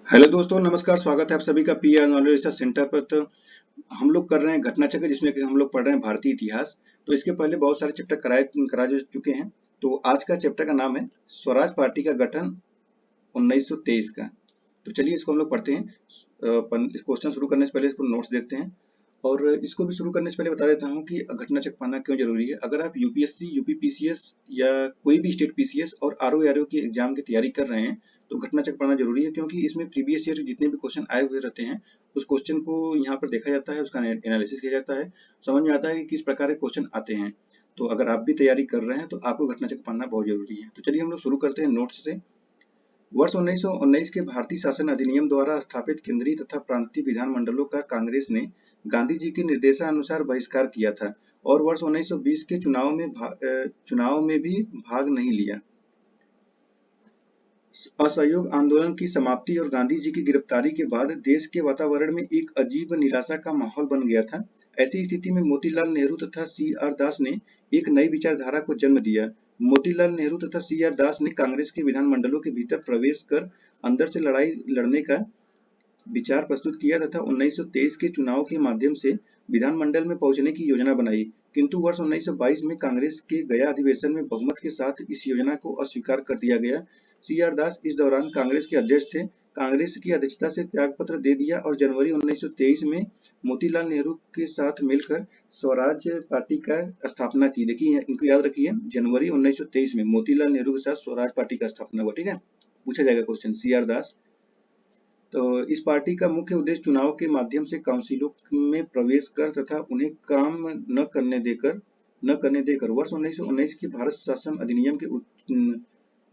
Hello दोस्तों, नमस्कार। स्वागत है आप सभी का पीआर नॉलेज रिसर्च सेंटर पर। तो हम लोग कर रहे हैं घटना चक्र, जिसमें कि हम लोग पढ़ रहे हैं भारतीय इतिहास। तो इसके पहले बहुत सारे चैप्टर करा चुके हैं। तो आज का चैप्टर का नाम है स्वराज पार्टी का गठन 1923 का। तो चलिए इसको हम लोग पढ़ते हैं। इस क्वेश्चन शुरू करने से पहले इसको नोट्स देखते हैं। और इसको भी शुरू करने से पहले बता देता हूँ कि घटना चक्र पढ़ना क्यों जरूरी है। अगर आप यूपीएससी, यूपी पीसीएस या कोई भी स्टेट पीसीएस और आरओ की एग्जाम की तैयारी कर रहे हैं तो घटना चक्र पढ़ना जरूरी है, क्योंकि इसमें प्रीवियस ईयर जितने भी क्वेश्चन आए हुए रहते हैं उस क्वेश्चन को यहाँ पर देखा जाता है, उसका एनालिसिस किया जाता है, समझ में आता है कि किस प्रकार के क्वेश्चन आते हैं। तो अगर आप भी तैयारी कर रहे हैं तो आपको घटना चक्र पढ़ना बहुत जरूरी है। तो चलिए हम लोग शुरू करते हैं नोट्स से। वर्ष 1919 के भारतीय शासन अधिनियम द्वारा स्थापित केंद्रीय तथा प्रांतीय विधानमंडलों का कांग्रेस ने गांधी जी के निर्देशानुसार बहिष्कार किया था और वर्ष 1920 के चुनाव में भी भाग नहीं लिया। असहयोग आंदोलन की समाप्ति और गांधी जी की गिरफ्तारी के बाद देश के वातावरण में एक अजीब निराशा का माहौल बन गया था। ऐसी स्थिति में मोतीलाल नेहरू तथा सी.आर. दास ने एक नई विचारधारा को जन्म दिया। मोतीलाल नेहरू तथा सी.आर. दास ने कांग्रेस के विधानमंडलों के भीतर प्रवेश कर अंदर से लड़ाई लड़ने का विचार प्रस्तुत किया तथा 1923 के चुनाव के माध्यम से विधानमंडल में पहुंचने की योजना बनाई। किंतु वर्ष 1922 में कांग्रेस के गया अधिवेशन में बहुमत के साथ इस योजना को अस्वीकार कर दिया गया। सी.आर. दास इस दौरान कांग्रेस के अध्यक्ष थे। कांग्रेस की अध्यक्षता से त्यागपत्र दे दिया और जनवरी 1923 में मोतीलाल नेहरू के साथ मिलकर स्वराज पार्टी का स्थापना की। देखिए इनको याद रखिए, जनवरी 1923 में मोतीलाल नेहरू के साथ स्वराज पार्टी का स्थापना हुआ। ठीक है, पूछा जाएगा क्वेश्चन। सी.आर. दास। तो इस पार्टी का मुख्य उद्देश्य चुनाव के माध्यम से काउंसिलों में प्रवेश कर तथा उन्हें काम न करने देकर वर्ष 1919 के भारत शासन अधिनियम के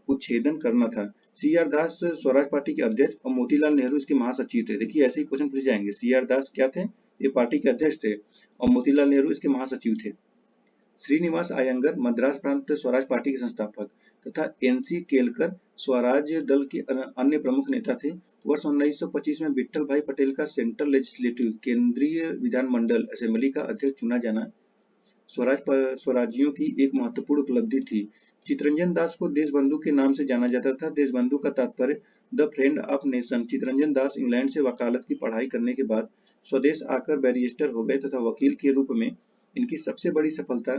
उच्छेदन करना था। सी.आर. दास स्वराज पार्टी के अध्यक्ष और मोतीलाल नेहरू इसके महासचिव थे। देखिए ऐसे ही क्वेश्चन पूछे जाएंगे। सी.आर. दास क्या थे? ये पार्टी के अध्यक्ष थे और मोतीलाल नेहरू इसके महासचिव थे। श्रीनिवास अयंगर मद्रास प्रांत स्वराज पार्टी के संस्थापक तथा एन.सी. केलकर स्वराज दल के अन्य प्रमुख नेता थे। वर्ष 1925 में विट्ठल भाई पटेल का सेंट्रल लेजिस्लेटिव केंद्रीय विधानमंडल असेंबली का अध्यक्ष चुना जाना स्वराजियों की एक महत्वपूर्ण उपलब्धि थी। चितरंजन दास को देशबंधु के नाम से जाना जाता था। देशबंधु का तात्पर्य the friend of nation. Chittaranjan Das England से वकालत की पढ़ाई करने के बाद स्वदेश आकर बैरिस्टर हो गए तथा वकील के रूप में इनकी सबसे बड़ी सफलता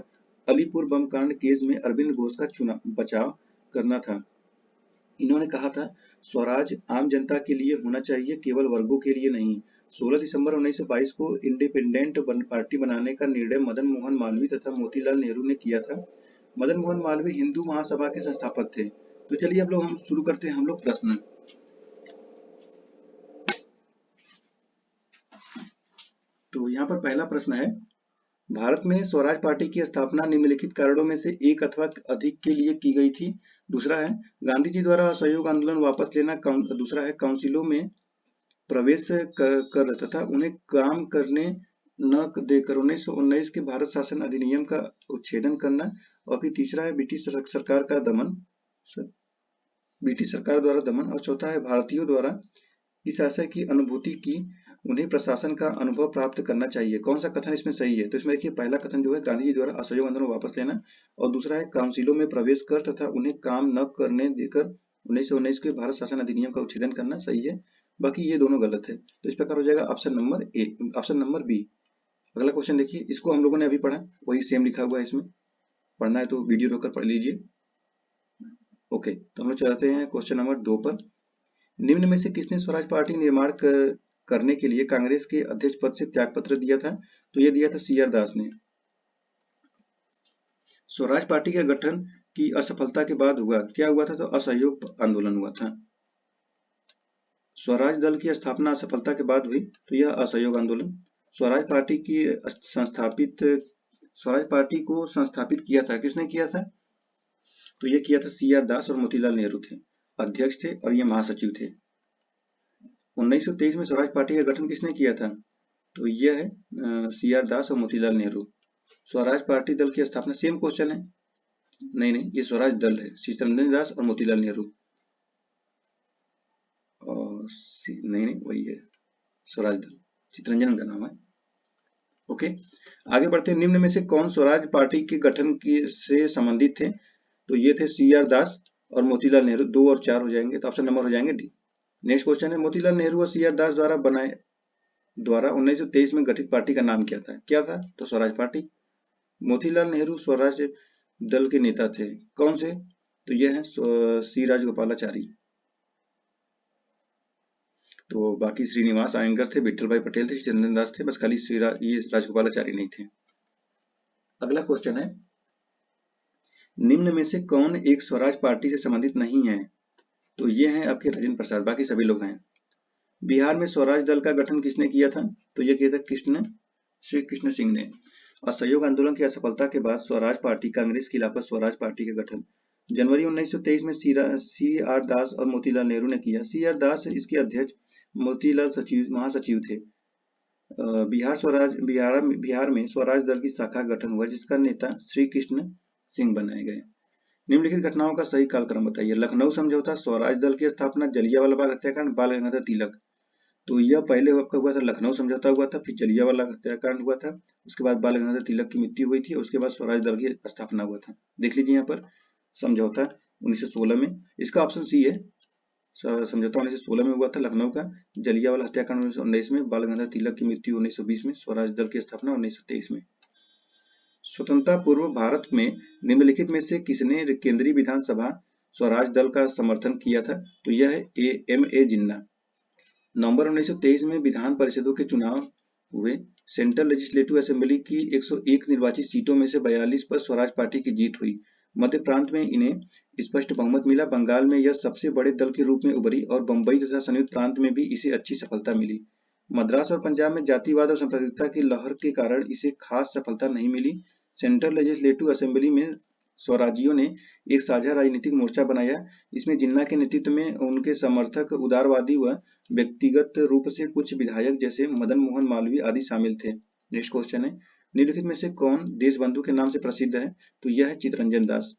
अलीपुर बम कांड केस में अरविंद घोष का बचाव करना था। इन्होंने कहा था, स्वराज आम जनता के लिए होना चाहिए, केवल वर्गों के लिए नहीं। 16 दिसंबर 1922 को इंडिपेंडेंट पार्टी बनाने का निर्णय मदन मोहन मालवीय तथा मोतीलाल नेहरू ने किया था। मदन मोहन मालवीय हिंदू महासभा के संस्थापक थे। तो चलिए अब हम शुरू करते हैं हम लोग प्रश्न। तो यहाँ पर पहला प्रश्न है, भारत में स्वराज पार्टी की स्थापना निम्नलिखित कारणों में से एक अथवा अधिक के लिए की गई थी। दूसरा है गांधी जी द्वारा असहयोग आंदोलन वापस लेना। दूसरा है काउंसिलों में प्रवेश कर तथा उन्हें काम करने न देकर 1919 के भारत शासन अधिनियम का उच्छेदन करना। और फिर तीसरा है ब्रिटिश सरकार द्वारा दमन। और चौथा है भारतीयों द्वारा इस आशय की अनुभूति की उन्हें प्रशासन का अनुभव प्राप्त करना चाहिए। कौन सा कथन इसमें सही है? तो इसमें देखिए पहला कथन जो है गांधी जी द्वारा असहयोग आंदोलन वापस लेना, और दूसरा है काउंसिलों में प्रवेश कर तथा उन्हें काम न करने देकर 1919 के भारत शासन अधिनियम का उच्छेदन करना सही है। बाकी ये दोनों गलत है। तो इस प्रकार हो जाएगा ऑप्शन नंबर बी। अगला क्वेश्चन देखिए, इसको हम लोगों ने अभी पढ़ा, वही सेम लिखा हुआ है। इसमें पढ़ना है तो वीडियो रोककर पढ़ लीजिए। ओके, तो हम लोग चलते हैं क्वेश्चन नंबर 2 पर। निम्न में से किसने स्वराज पार्टी निर्माण करने के लिए कांग्रेस के अध्यक्ष पद से त्यागपत्र दिया था? तो ये दिया था सी.आर. दास ने। स्वराज पार्टी के गठन की असफलता के बाद क्या हुआ था? तो असहयोग आंदोलन हुआ था। स्वराज दल की स्थापना असफलता के बाद हुई, तो यह असहयोग आंदोलन। स्वराज पार्टी को संस्थापित किया था, किसने किया था? तो ये किया था सी.आर. दास और मोतीलाल नेहरू थे, अध्यक्ष थे और ये महासचिव थे। 1923 में स्वराज पार्टी का गठन किसने किया था? तो यह है सी.आर. दास और मोतीलाल नेहरू। स्वराज पार्टी दल की स्थापना, सेम क्वेश्चन है। नहीं, ये स्वराज दल है, चितरंजन दास और मोतीलाल नेहरू। और नहीं, वही है स्वराज दल, चितरंजन का नाम है। ओके, आगे बढ़ते हैं। निम्न में से कौन स्वराज पार्टी के गठन से संबंधित थे? तो ये थे सी.आर. दास और मोतीलाल नेहरू। 2 और 4 हो जाएंगे, तो ऑप्शन नंबर हो जाएंगे डी। नेक्स्ट क्वेश्चन है, मोतीलाल नेहरू और सी आर दास द्वारा 1923 में गठित पार्टी का नाम क्या था? तो स्वराज पार्टी। मोतीलाल नेहरू स्वराज दल के नेता थे, कौन से? तो यह है सी राजगोपालाचारी। तो बाकी श्रीनिवास अयंगर थे, विठल भाई पटेल थे, चंदन दास थे, बस खाली ये राजगोपालाचारी नहीं थे। अगला क्वेश्चन है, निम्न में से कौन एक स्वराज पार्टी से संबंधित नहीं है? तो ये हैं आपके राजेंद्र प्रसाद, बाकी सभी लोग हैं। बिहार में स्वराज दल का गठन किसने किया था? तो ये किया था श्री कृष्ण सिंह ने। असहयोग आंदोलन की असफलता के बाद स्वराज पार्टी कांग्रेस के खिलाफ स्वराज पार्टी का गठन जनवरी 1923 में सी आर दास और मोतीलाल नेहरू ने किया। सी आर दास इसके अध्यक्ष, मोतीलाल महासचिव थे। बिहार में स्वराज दल की शाखा गठन हुआ जिसका नेता श्री कृष्ण सिंह बनाए गए। निम्नलिखित घटनाओं का सही कालक्रम बताइए। लखनऊ समझौता, स्वराज दल की स्थापना, जलियांवाला बाग हत्याकांड, बाल गंगाधर तिलक। तो यह पहले आपका हुआ था, लखनऊ समझौता हुआ था, फिर जलियांवाला हत्याकांड हुआ था, उसके बाद बाल गंगाधर तिलक की मृत्यु हुई थी, और उसके बाद स्वराज दल की स्थापना हुआ था। देख लीजिए यहाँ पर समझौता 1916 में, इसका ऑप्शन सी है। समझौता 1916 में हुआ था लखनऊ का, जलियांवाला हत्याकांड 1919 में, बाल गंगाधर तिलक की मृत्यु 1920 में, स्वराज दल की स्थापना 1923 में। स्वतंत्रता पूर्व भारत में निम्नलिखित में से किसने केंद्रीय विधानसभा स्वराज दल का समर्थन किया था? तो यह है M.A. जिन्ना। नवंबर 1923 में विधान परिषदों के चुनाव हुए। सेंट्रल लेजिस्लेटिव असेंबली की 101 निर्वाचित सीटों में से 42 पर स्वराज पार्टी की जीत हुई। मध्य प्रांत में इन्हें स्पष्ट बहुमत मिला। बंगाल में यह सबसे बड़े दल के रूप में उभरी और बंबई तथा संयुक्त प्रांत में भी इसे अच्छी सफलता मिली। मद्रास और पंजाब में जातिवाद और सांप्रदायिकता की लहर के कारण इसे खास सफलता नहीं मिली। सेंट्रल लेजिस्लेटिव असेंबली में स्वराजियों ने एक साझा राजनीतिक मोर्चा बनाया। इसमें जिन्ना के नेतृत्व में उनके समर्थक उदारवादी व व्यक्तिगत रूप से कुछ विधायक जैसे मदन मोहन मालवीय आदि शामिल थे। नेक्स्ट क्वेश्चन है, निम्नलिखित में से कौन देशबंधु के नाम से प्रसिद्ध है? तो यह है चित्तरंजन दास।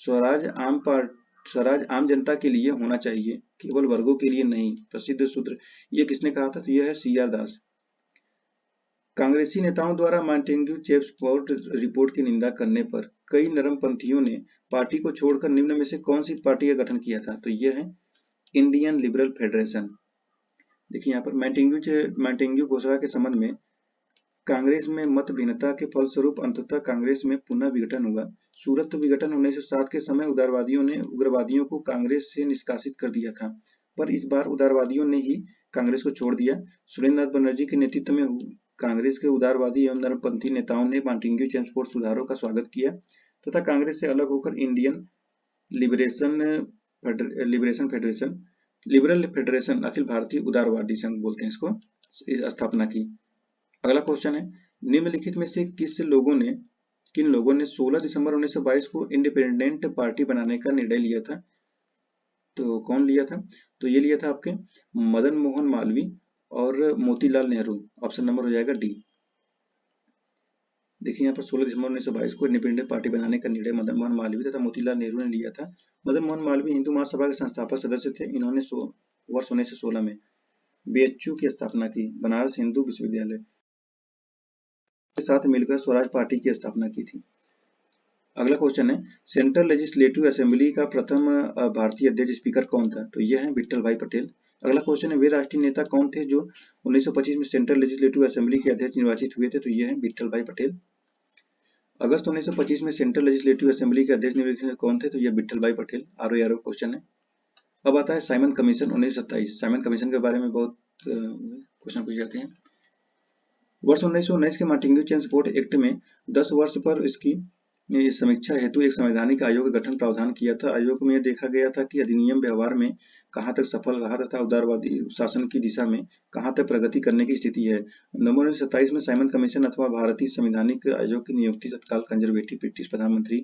स्वराज आम जनता के लिए होना चाहिए, केवल वर्गों के लिए नहीं, प्रसिद्ध सूत्र। ये किसने कहा था? तो यह है सी आर दास। कांग्रेसी नेताओं द्वारा मॉन्टेग्यू चेम्सफोर्ड रिपोर्ट की निंदा करने पर कई नरमपंथियों ने पार्टी को छोड़कर निम्न में से कौन सी पार्टी का गठन किया था? तो यह है इंडियन लिबरल फेडरेशन। देखिए यहाँ पर मॉन्टेग्यू घोषणा के संबंध में कांग्रेस में मत भिन्नता के फलस्वरूप अंततः कांग्रेस में पुनः विघटन हुआ। सूरत विघटन 1907 के समय उदारवादियों ने उग्रवादियों को कांग्रेस से निष्कासित कर दिया था, पर इस बार उदारवादियों ने ही कांग्रेस को छोड़ दिया। सुरेंद्र नाथ बनर्जी के नेतृत्व में कांग्रेस के उदारवादी एवं नरमपंथी नेताओं ने मॉन्टेग्यू चेम्सफोर्ड सुधारों का स्वागत किया तथा कांग्रेस से अलग होकर Indian liberal federation Akhil Bharatiya उदारवादी संघ बोलते हैं इसको, स्थापना की। अगला क्वेश्चन है, निम्नलिखित में से किन लोगों ने 16 दिसंबर 1922 को इंडिपेंडेंट पार्टी बनाने का निर्णय लिया था? तो कौन लिया था? तो ये लिया था आपके मदन मोहन मालवीय और मोतीलाल नेहरू। ऑप्शन नंबर हो जाएगा डी। देखिए यहाँ पर 16 दिसंबर 1922 को इंडिपेंडेंट पार्टी बनाने का निर्णय मदन मोहन मालवीय तथा मोतीलाल नेहरू ने लिया था। मदन मोहन मालवीय हिंदू महासभा के संस्थापक सदस्य थे। इन्होंने वर्ष 1916 में बीएचयू की स्थापना की, बनारस हिंदू विश्वविद्यालय के साथ मिलकर स्वराज पार्टी की स्थापना की थी। अगला क्वेश्चन है, सेंट्रल लेजिस्लेटिव असेंबली का प्रथम भारतीय अध्यक्ष स्पीकर कौन था? तो यह है विठल भाई पटेल। अगला क्वेश्चन है, वे राष्ट्रीय नेता कौन थे जो 1925 में सेंट्रल लेजिस्लेटिव असेंबली के अध्यक्ष निर्वाचित हुए थे? तो यह है विठल भाई पटेल। अगस्त 1925 में सेंट्रल लेजिस्लेटिव असेंबली के अध्यक्ष निर्वाचित कौन थे? तो यह विठल भाई पटेल। आरो क्वेश्चन है। अब आता है साइमन कमीशन 1927। साइमन कमीशन के बारे में बहुत क्वेश्चन पूछे जाते हैं। वर्ष 1919 के मॉन्टेग्यू चेम्सफोर्ड एक्ट में 10 वर्ष पर इसकी समीक्षा हेतु एक संवैधानिक आयोग का गठन प्रावधान किया था। आयोग में देखा गया था कि अधिनियम व्यवहार में कहां तक सफल रहा तथा उदारवादी शासन की दिशा में कहां तक प्रगति करने की स्थिति है। नवंबर 1927 में साइमन कमीशन अथवा भारतीय संवैधानिक आयोग की नियुक्ति तत्काल कंजर्वेटिव ब्रिटिश प्रधानमंत्री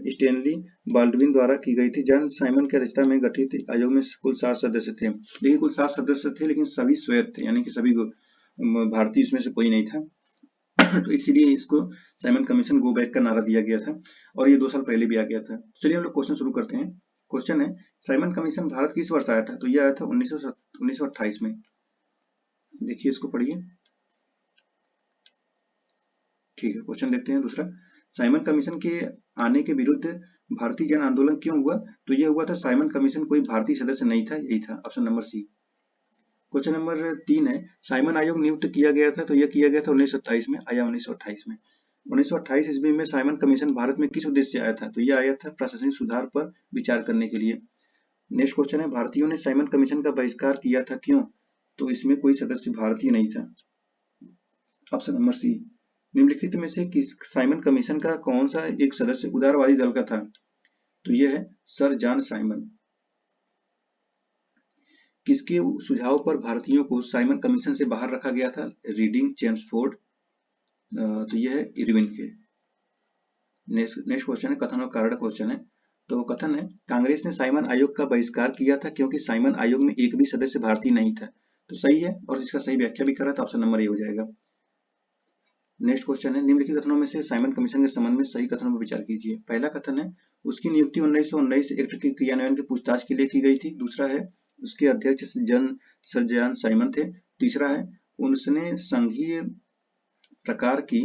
स्टेनली बाल्डविन द्वारा की गई थी। जॉन साइमन की अध्यक्षता में गठित आयोग में कुल 7 सदस्य थे। देखिए कुल 7 सदस्य थे, लेकिन सभी स्वायत्त थे, यानी कि सभी भारतीय इसमें से कोई नहीं था। तो इसीलिए इसको साइमन कमीशन गो बैक का नारा दिया गया था और ये 2 साल पहले भी आ गया था। चलिए हम लोग क्वेश्चन शुरू करते हैं। क्वेश्चन है, साइमन कमीशन भारत किस वर्ष आया था? तो यह आया था 1928 में। देखिए इसको पढ़िए। ठीक है, क्वेश्चन देखते हैं दूसरा। साइमन कमीशन के आने के विरुद्ध भारतीय जन आंदोलन क्यों हुआ? तो यह हुआ था साइमन कमीशन कोई भारतीय सदस्य नहीं था, यही था option number C. Question number 3 है, साइमन आयोग नियुक्त किया गया था, तो यह किया गया था 1927 में, आया 1928 में। 1928 ईस्वी में साइमन कमीशन भारत में किस उद्देश्य से आया था? तो यह आया था प्रशासनिक सुधार पर विचार करने के लिए। नेक्स्ट क्वेश्चन है, भारतीयों ने साइमन कमीशन का बहिष्कार किया था, क्यों? तो इसमें कोई सदस्य भारतीय नहीं था, ऑप्शन नंबर सी। निम्नलिखित में से किस साइमन कमीशन का कौन सा एक सदस्य उदारवादी दल का था? तो यह है सर जॉन साइमन। किसके सुझाव पर भारतीयों को साइमन कमीशन से बाहर रखा गया था? रीडिंग, चेम्सफोर्ड, तो यह है इरविन के। नेक्स्ट क्वेश्चन है कथन और कारण क्वेश्चन है। तो कथन है, कांग्रेस ने साइमन आयोग का बहिष्कार किया था क्योंकि साइमन आयोग में एक भी सदस्य भारतीय नहीं था। तो सही है, और इसका सही व्याख्या भी करा था, ऑप्शन नंबर ए हो जाएगा। नेक्स्ट क्वेश्चन है, निम्नलिखित कथनों में से साइमन कमीशन के संबंध में सही कथनों पर विचार कीजिए। पहला कथन है, उसकी नियुक्ति 1919 एक्ट के क्रियान्वयन की पूछताछ के लिए की गई थी। दूसरा है, उसके अध्यक्ष सर जॉन साइमन थे। तीसरा है, उसने संघीय प्रकार की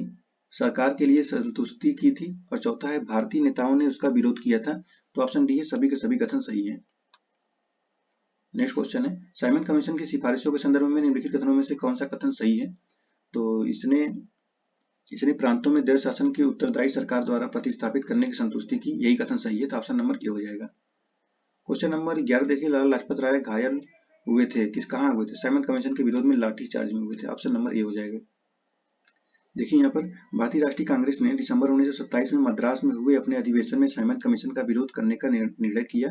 सरकार के लिए संतुष्टि की थी। और चौथा है, भारतीय नेताओं ने उसका विरोध किया था। तो ऑप्शन डी है, सभी के सभी कथन सही है। नेक्स्ट क्वेश्चन है, साइमन कमीशन की सिफारिशों के संदर्भ में निम्नलिखित कथनों में से कौन सा कथन सही है? तो इसने प्रांतों में देश शासन की उत्तरदायी सरकार द्वारा प्रतिस्थापित करने की संतुष्टि की, यही कथन सही है। तो ऑप्शन नंबर ए हो जाएगा। क्वेश्चन नंबर 11 देखिए, लाला लाजपत राय घायल हुए थे, कहाँ हुए थे? साइमन कमीशन के विरोध में लाठी चार्ज में हुए थे, ऑप्शन नंबर ए हो जाएगा। देखिए यहाँ पर भारतीय राष्ट्रीय कांग्रेस ने दिसंबर 1927 में मद्रास में हुए अपने अधिवेशन में साइमन कमीशन का विरोध करने का निर्णय किया।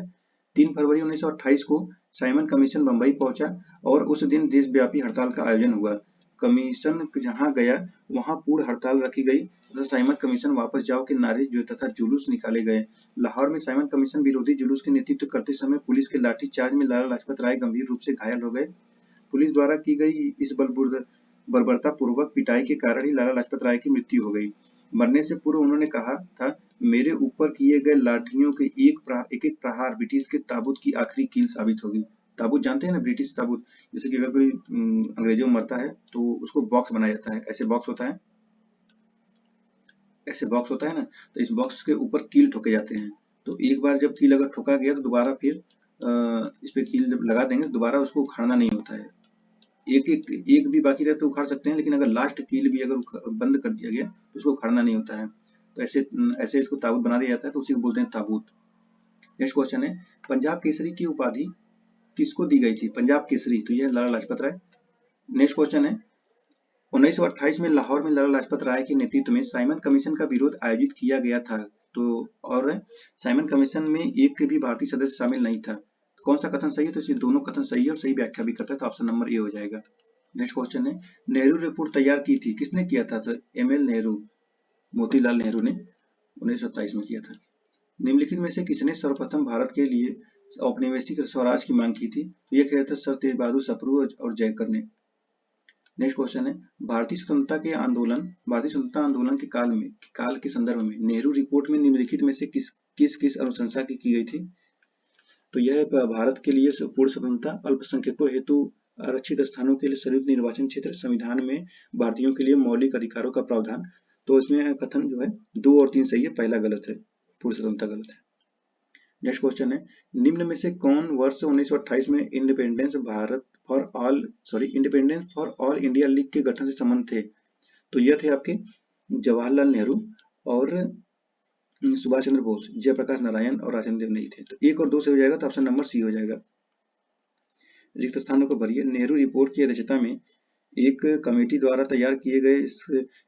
3 फरवरी 1928 को साइमन कमीशन बंबई पहुंचा और उस दिन देशव्यापी हड़ताल का आयोजन हुआ। कमीशन जहां गया वहां पूर्ण हड़ताल रखी गई तथा साइमन कमीशन वापस जाओ के नारे जो तथा जुलूस निकाले गए। लाहौर में साइमन कमीशन विरोधी जुलूस के नेतृत्व करते समय पुलिस के लाठीचार्ज में लाला लाजपत राय गंभीर रूप से घायल हो गए। पुलिस द्वारा की गई इस बर्बरतापूर्वक पिटाई के कारण ही लाला लाजपत राय की मृत्यु हो गई। मरने से पूर्व उन्होंने कहा था, मेरे ऊपर किए गए लाठियों के एक एक प्रहार ब्रिटिश के ताबूत की आखिरी कील साबित होगी। ताबूत जानते हैं ना, ब्रिटिश ताबूत, जैसे कि अगर कोई अंग्रेजों में मरता है तो उसको बॉक्स बनाया जाता है, ऐसे बॉक्स होता है, ऐसे बॉक्स होता है ना, तो इस बॉक्स के ऊपर कील ठोके जाते हैं। तो एक बार जब कील अगर ठोका गया तो दोबारा फिर इस पे कील जब लगा देंगे दोबारा उसको उखाड़ना नहीं होता है। एक भी बाकी रहे तो उखाड़ सकते हैं, लेकिन अगर लास्ट कील भी अगर बंद कर दिया गया तो उसको उखाड़ना नहीं होता है। तो ऐसे इसको ताबूत बना दिया जाता है, तो उसी को बोलते हैं ताबूत। नेक्स्ट क्वेश्चन है, पंजाब केसरी की उपाधि किसको दी गई थी? पंजाब केसरी, तो यह लाला लाजपत राय। नेक्स्ट क्वेश्चन है, 1928 में लाहौर में लाला लाजपत राय के नेतृत्व में साइमन कमीशन का विरोध आयोजित किया गया था। तो और साइमन कमीशन में एक भी भारतीय सदस्य शामिल नहीं था। कौन सा कथन सही है? तो इसलिए दोनों कथन सही है और सही व्याख्या भी करता है, तो ऑप्शन नंबर ए हो जाएगा। नेक्स्ट क्वेश्चन है, नेहरू रिपोर्ट तैयार की थी, किसने किया था? तो एमएल नेहरू, मोतीलाल नेहरू ने 1927 में किया था। निम्नलिखित में से किसने सर्वप्रथम भारत के लिए औपनिवेशिक स्वराज की मांग की थी? तो यह किया था सर तेज बहादुर सप्रू और जयकर ने। नेक्स्ट क्वेश्चन है, भारतीय स्वतंत्रता आंदोलन के काल के संदर्भ में नेहरू रिपोर्ट में निम्नलिखित में से किस अनुशंसा की गई थी? तो यह भारत के लिए पूर्ण स्वतंत्रता, अल्पसंख्यकों हेतु आरक्षित स्थानों के लिए संयुक्त निर्वाचन क्षेत्र, संविधान में भारतीयों के लिए मौलिक अधिकारों का प्रावधान। तो इसमें कथन जो है 2 और 3 सही है, पहला गलत है, पूर्ण स्वतंत्रता गलत है। नेक्स्ट क्वेश्चन है, निम्न में से कौन वर्ष 1928 में independence for all India league के गठन से संबंध थे? तो यह थे आपके जवाहरलाल नेहरू और सुभाष चंद्र बोस, जयप्रकाश नारायण और राजेंद्र देव नहीं थे। तो 1 और 2 से हो जाएगा, तो ऑप्शन नंबर सी हो जाएगा। रिक्त स्थानों को भरिए। नेहरू रिपोर्ट की अध्यक्षता में एक कमेटी द्वारा तैयार किए गए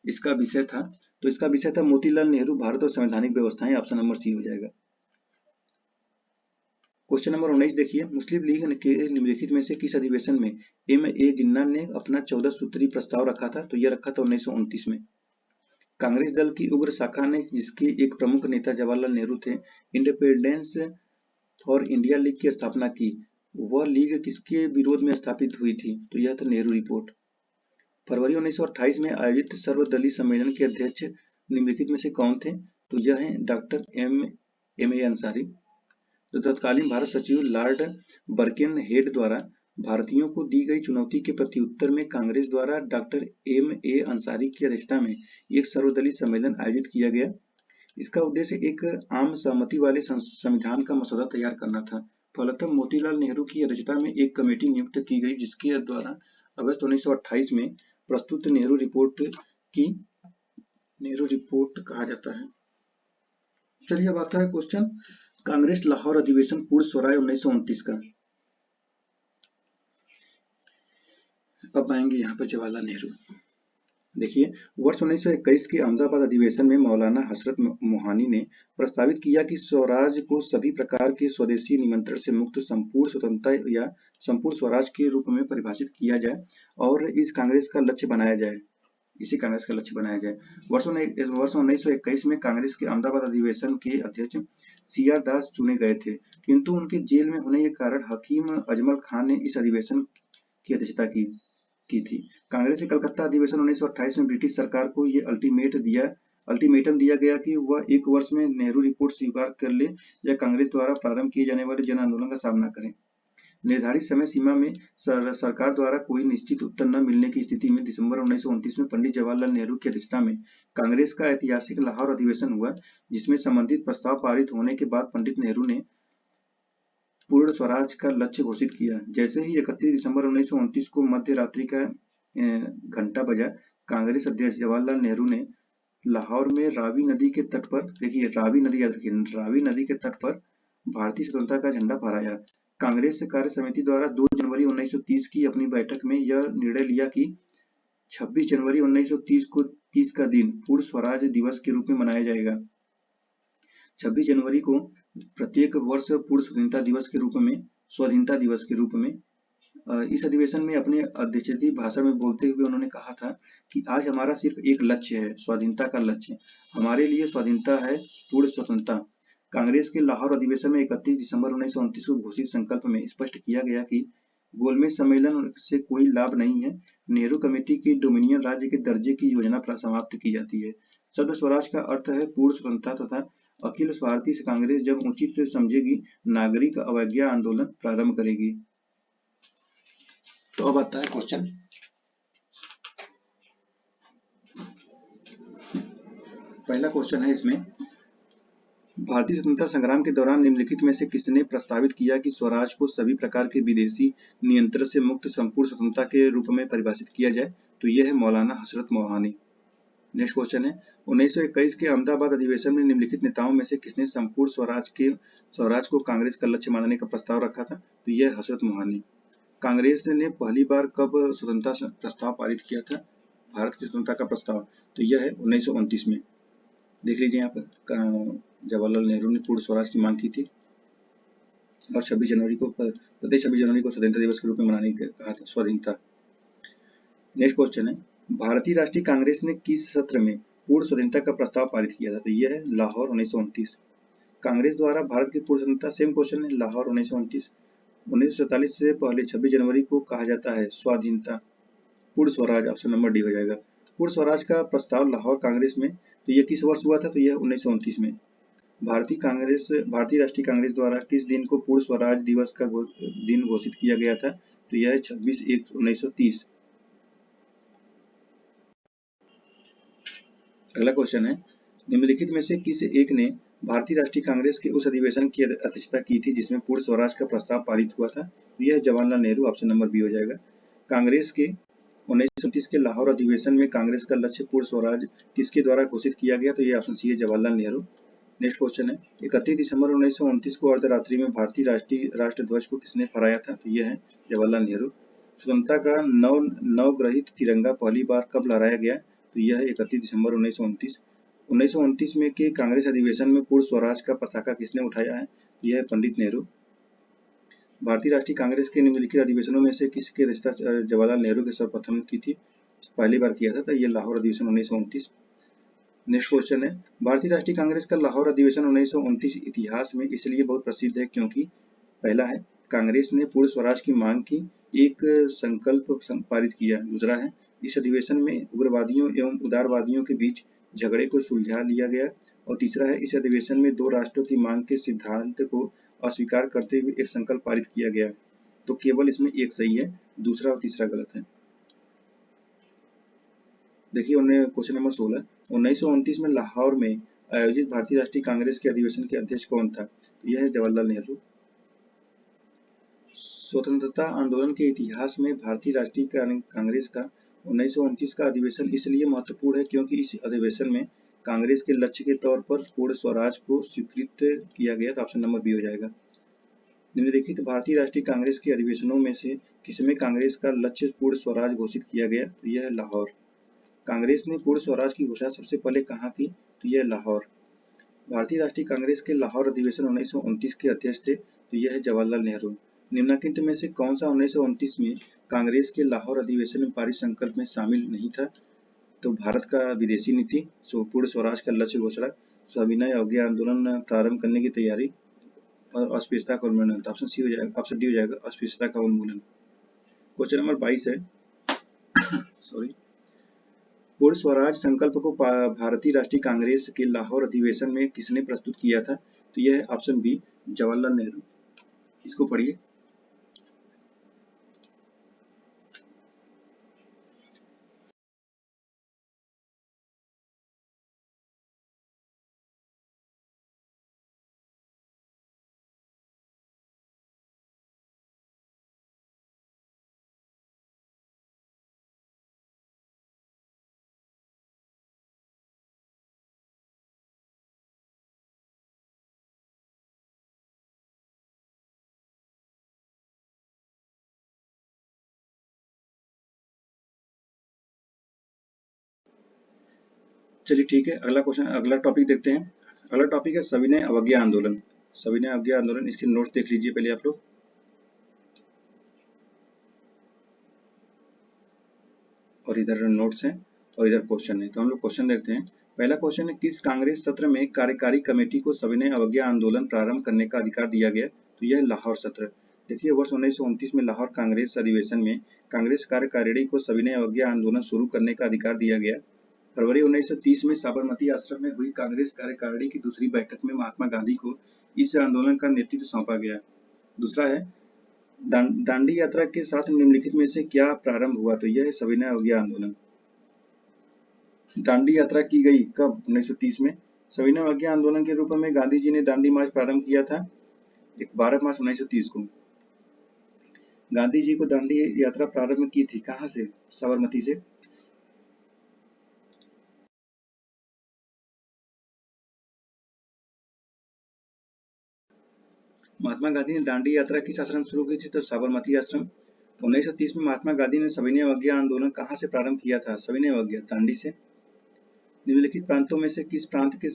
इसका विषय था, तो इसका विषय था मोतीलाल नेहरू, भारत और संवैधानिक व्यवस्थाएं, ऑप्शन नंबर सी हो जाएगा। क्वेश्चन नंबर 19 देखिए, मुस्लिम लीग के निम्नलिखित में से किस अधिवेशन में M.A. जिन्ना ने अपना 14 सूत्री प्रस्ताव रखा था? तो यह रखा था 1929 में। कांग्रेस दल की उग्र शाखा ने, जिसके एक प्रमुख नेता जवाहरलाल नेहरू थे, इंडिपेंडेंस फॉर इंडिया लीग की स्थापना की। वह लीग किसके विरोध में स्थापित हुई थी? तो यह था नेहरू रिपोर्ट। फरवरी 1928 में आयोजित सर्वदलीय सम्मेलन के अध्यक्ष निम्नलिखित में से कौन थे? तो यह है डॉक्टर M.A. अंसारी। तो तत्कालीन भारत सचिव लॉर्ड बर्किनहेड द्वारा भारतीयों को दी गई चुनौती के प्रत्युत्तर में कांग्रेस द्वारा डॉक्टर M.A. अंसारी की अध्यक्षता में एक सर्वदलीय सम्मेलन आयोजित किया गया। इसका उद्देश्य एक आम सहमति वाले संविधान का मसौदा तैयार करना था। फलतः मोतीलाल नेहरू की अध्यक्षता में एक कमेटी नियुक्त की गई, जिसके द्वारा अगस्त 1928 में प्रस्तुत नेहरू रिपोर्ट कहा जाता है। चलिए अब आता है क्वेश्चन कांग्रेस लाहौर अधिवेशन पूर्ण स्वराज 1929 का। अब आएंगे यहाँ पर जवाहरलाल नेहरू। देखिए, वर्ष 1921 के अहमदाबाद अधिवेशन में मौलाना हजरत मोहानी ने प्रस्तावित किया कि स्वराज को सभी प्रकार के स्वदेशी निमंत्रण से मुक्त संपूर्ण स्वतंत्रता या संपूर्ण स्वराज के रूप में परिभाषित किया जाए और इस कांग्रेस का लक्ष्य बनाया जाए। इसी कांग्रेस का लक्ष्य बनाया जाए। वर्ष 1921 में कांग्रेस के अहमदाबाद अधिवेशन के अध्यक्ष CR दास चुने गए थे, किंतु उनके जेल में होने के कारण हकीम अजमल खान ने इस अधिवेशन की अध्यक्षता की थी। कांग्रेस के कलकत्ता अधिवेशन 1928 में ब्रिटिश सरकार को ये अल्टीमेटम दिया गया कि वह 1 वर्ष में नेहरू रिपोर्ट स्वीकार कर ले या कांग्रेस द्वारा प्रारंभ किए जाने वाले जन आंदोलन का सामना करें। निर्धारित समय सीमा में सरकार द्वारा कोई निश्चित उत्तर न मिलने की स्थिति में दिसंबर 1929 में पंडित जवाहरलाल नेहरू की अध्यक्षता में कांग्रेस का ऐतिहासिक लाहौर अधिवेशन हुआ, जिसमें संबंधित प्रस्ताव पारित होने के बाद पंडित नेहरू ने पूर्ण स्वराज का लक्ष्य घोषित किया। जैसे ही 31 दिसंबर 1929 को मध्य रात्रि का घंटा बजा, कांग्रेस अध्यक्ष जवाहरलाल नेहरू ने लाहौर में रावी नदी के तट पर, देखिए रावी नदी याद रखिए, रावी नदी के तट पर भारतीय स्वतंत्रता का झंडा फहराया। कांग्रेस कार्य समिति द्वारा 2 जनवरी 1930 की अपनी बैठक में यह निर्णय लिया कि 26 जनवरी 1930 को 30 का दिन पूर्ण स्वराज दिवस के रूप में मनाया जाएगा। 26 जनवरी को प्रत्येक वर्ष पूर्ण स्वाधीनता दिवस के रूप में इस अधिवेशन में अपने अध्यक्षीय भाषण में बोलते हुए उन्होंने कहा था कि आज हमारा सिर्फ एक लक्ष्य है, स्वाधीनता का लक्ष्य। हमारे लिए स्वाधीनता है पूर्ण स्वतंत्रता। कांग्रेस के लाहौर अधिवेशन में 31 दिसंबर 1929 को घोषित संकल्प में स्पष्ट किया गया कि गोलमेज सम्मेलन से कोई लाभ नहीं है। नेहरू कमेटी की डोमिनियन राज्य के दर्जे की योजना समाप्त की जाती है। शब्द स्वराज का अर्थ है पूर्ण स्वतंत्रता तथा अखिल भारतीय कांग्रेस जब उचित समझेगी नागरिक अवज्ञा आंदोलन प्रारंभ करेगी। तो अब आता है क्वेश्चन, पहला क्वेश्चन है इसमें, भारतीय स्वतंत्रता संग्राम के दौरान निम्नलिखित में से किसने प्रस्तावित किया कि स्वराज को सभी प्रकार के विदेशी नियंत्रण से मुक्त संपूर्ण स्वतंत्रता के रूप में परिभाषित किया जाए? तो यह है मौलाना हजरत मोहानी। नेक्स्ट क्वेश्चन है, 1921 के अहमदाबाद अधिवेशन में निम्नलिखित नेताओं में से किसने संपूर्ण स्वराज को कांग्रेस का लक्ष्य मानने का प्रस्ताव रखा था? तो यह हजरत मोहानी। कांग्रेस ने पहली बार कब स्वतंत्रता प्रस्ताव पारित किया था, भारत की स्वतंत्रता का प्रस्ताव? तो यह है 1929 में। देख लीजिए यहाँ पर जवाहरलाल नेहरू ने पूर्ण स्वराज की मांग की थी और 26 जनवरी को स्वतंत्रता दिवस के रूप में मनाने का कहा था, स्वाधीनता। नेक्स्ट क्वेश्चन है, भारतीय राष्ट्रीय कांग्रेस ने किस सत्र में पूर्ण स्वतंत्रता का प्रस्ताव पारित किया था? तो यह है लाहौर 1929। कांग्रेस द्वारा भारत की पूर्ण स्वतंत्रता, सेम क्वेश्चन है, लाहौर 1929। 1947 से पहले 26 जनवरी को कहा जाता है स्वाधीनता, पूर्ण स्वराज, ऑप्शन नंबर डी हो जाएगा। पूर्ण स्वराज का प्रस्ताव लाहौर कांग्रेस में, तो यह किस वर्ष हुआ था? तो यह 1929 में। भारतीय राष्ट्रीय कांग्रेस द्वारा किस दिन को पूर्ण स्वराज दिवस का दिन घोषित किया गया था? तो यह है 26/1/1930। अगला क्वेश्चन है, निम्नलिखित में से किस एक ने भारतीय राष्ट्रीय कांग्रेस के उस अधिवेशन की अध्यक्षता की थी जिसमें पूर्ण स्वराज का प्रस्ताव पारित हुआ था? तो यह Jawaharlal Nehru, option number B हो जाएगा। कांग्रेस के 1929 के लाहौर अधिवेशन में कांग्रेस का लक्ष्य पूर्ण स्वराज किसके द्वारा घोषित किया गया? तो यह ऑप्शन सी है, जवाहरलाल नेहरू। नेक्स्ट क्वेश्चन है, 31 दिसंबर 1929 को अर्धरात्रि में भारतीय राष्ट्रध्वज को किसने फहराया था? तो यह है जवाहरलाल नेहरू। स्वतंत्रता का नवग्रहित तिरंगा पहली बार कब लहराया गया? तो यह है 31 दिसंबर 1929। 1929 में के कांग्रेस अधिवेशन में पूर्ण स्वराज का पताका किसने उठाया है? यह है पंडित नेहरू। भारतीय राष्ट्रीय कांग्रेस के निम्नलिखित अधिवेशनों में से किसकी अध्यक्षता जवाहरलाल नेहरू के सर्वप्रथम की थी, पहली बार किया था? तो यह लाहौर अधिवेशन 1929। नेक्स्ट क्वेश्चन है, भारतीय राष्ट्रीय कांग्रेस का लाहौर अधिवेशन 1929 इतिहास में इसलिए बहुत प्रसिद्ध है क्योंकि पहला है, कांग्रेस ने पूर्ण स्वराज की मांग की, एक संकल्प पारित किया। दूसरा है, इस अधिवेशन में उग्रवादियों एवं उदारवादियों के बीच झगड़े को सुलझा लिया गया। और तीसरा है, इस अधिवेशन में 2 राष्ट्रों की मांग के सिद्धांत को अस्वीकार करते हुए एक संकल्प पारित किया गया। तो केवल इसमें एक सही है, दूसरा और तीसरा गलत है। देखिए क्वेश्चन नंबर 16, 1929 में लाहौर में आयोजित भारतीय राष्ट्रीय कांग्रेस के अधिवेशन के अध्यक्ष कौन था? तो यह है जवाहरलाल नेहरू। स्वतंत्रता आंदोलन के इतिहास में भारतीय राष्ट्रीय कांग्रेस का 1929 का अधिवेशन इसलिए महत्वपूर्ण है क्योंकि इस अधिवेशन में कांग्रेस के लक्ष्य के तौर पर पूर्ण स्वराज को स्वीकृत किया गया। तो ऑप्शन नंबर बी हो जाएगा। निम्नलिखित भारतीय राष्ट्रीय कांग्रेस के अधिवेशनों में से किसमें कांग्रेस का लक्ष्य पूर्ण स्वराज घोषित किया गया? तो यह है लाहौर। कांग्रेस ने पूर्ण स्वराज की घोषणा सबसे पहले कहाँ की? तो यह लाहौर। भारतीय राष्ट्रीय कांग्रेस के लाहौर अधिवेशन 1929 के अध्यक्ष थे। तो यह है जवाहरलाल नेहरू। निम्नलिखित में से कौन सा 1929 में कांग्रेस के लाहौर अधिवेशन में पारित संकल्प में शामिल नहीं था? तो भारत का विदेशी नीति, पूर्ण स्वराज का लक्ष्य घोषणा, सविनय अवज्ञा आंदोलन प्रारंभ करने की तैयारी और अस्पृश्यता का उन्मूलन। ऑप्शन सी हो जाएगा, ऑप्शन डी हो जाएगा, अस्पृश्यता का उन्मूलन। क्वेश्चन नंबर 22 है सॉरी, पूर्ण स्वराज संकल्प को भारतीय राष्ट्रीय कांग्रेस के लाहौर अधिवेशन में किसने प्रस्तुत किया था? तो यह है ऑप्शन बी, जवाहरलाल नेहरू। इसको पढ़िए। चलिए ठीक है, अगला क्वेश्चन, अगला टॉपिक देखते हैं। अगला टॉपिक है सविनय अवज्ञा आंदोलन। सविनय अवज्ञा आंदोलन, इसके नोट्स देख लीजिए पहले आप लोग। और इधर नोट्स हैं और इधर क्वेश्चन है। तो हम लोग क्वेश्चन देखते हैं। पहला क्वेश्चन है, किस कांग्रेस सत्र में कार्यकारी कमेटी को सविनय अवज्ञा आंदोलन प्रारंभ करने का अधिकार दिया गया? तो यह लाहौर सत्र। देखिए, वर्ष 1929 में लाहौर कांग्रेस अधिवेशन में कांग्रेस कार्यकारिणी को सविनय अवज्ञा आंदोलन शुरू करने का अधिकार दिया गया। फरवरी 1930 में साबरमती आश्रम में हुई कांग्रेस कार्यकारिणी की दूसरी बैठक में महात्मा गांधी को इस आंदोलन का नेतृत्व सौंपा गया। दूसरा है, दांडी यात्रा के साथ निम्नलिखित में से क्या प्रारंभ हुआ? तो यह है सविनय अवज्ञा आंदोलन। दांडी यात्रा की गई कब? 1930 में। सविनय अवज्ञा आंदोलन के रूप में गांधी जी ने दांडी मार्च प्रारंभ किया था 12 मार्च 1930 को। गांधी जी को दांडी यात्रा प्रारंभ की थी कहाँ से? साबरमती से। महात्मा गांधी ने दांडी यात्रा किस आश्रम शुरू की थी? तो साबरमती आश्रम। 1930 में महात्मा गांधी ने सविनय अवज्ञा आंदोलन कहाँ से प्रारंभ किया था? सविनय अवज्ञा दांडी से। निम्नलिखित प्रांतों में से किस प्रांत के